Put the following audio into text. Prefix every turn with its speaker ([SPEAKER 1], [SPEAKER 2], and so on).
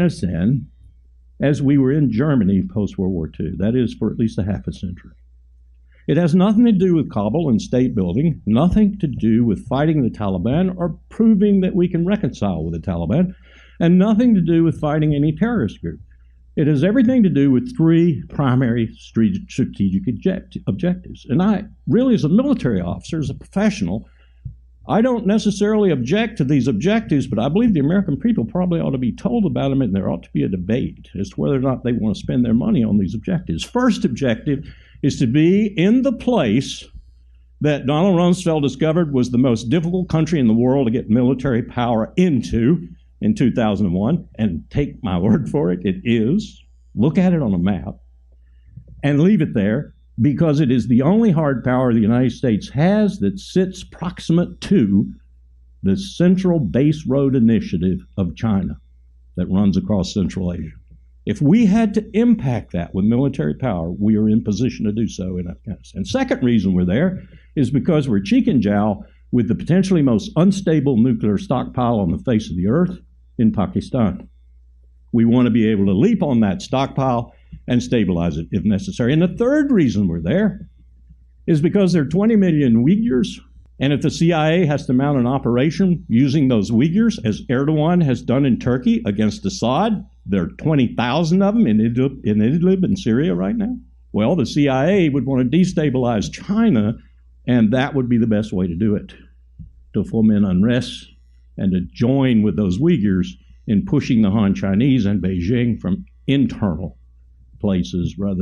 [SPEAKER 1] Afghanistan as we were in Germany post-World War II. That is, for at least a half a century. It has nothing to do with Kabul and state building, nothing to do with fighting the Taliban or proving that we can reconcile with the Taliban, and nothing to do with fighting any terrorist group. It has everything to do with three primary strategic objectives. And I really, as a military officer, as a professional, I don't necessarily object to these objectives, but I believe the American people probably ought to be told about them, and there ought to be a debate as to whether or not they want to spend their money on these objectives. First objective is to be in the place that Donald Rumsfeld discovered was the most difficult country in the world to get military power into in 2001, and take my word for it, it is. Look at it on a map and leave it there, because it is the only hard power the United States has that sits proximate to the Central Base Road Initiative of China that runs across Central Asia. If we had to impact that with military power, we are in position to do so in Afghanistan. Second reason we're there is because we're cheek and jowl with the potentially most unstable nuclear stockpile on the face of the earth in Pakistan. We want to be able to leap on that stockpile and stabilize it if necessary. And the third reason we're there is because there are 20 million Uyghurs, and if the CIA has to mount an operation using those Uyghurs, as Erdogan has done in Turkey against Assad, there are 20,000 of them in Idlib in Syria right now. Well, the CIA would want to destabilize China, and that would be the best way to do it, to foment unrest and to join with those Uyghurs in pushing the Han Chinese and Beijing from internal places rather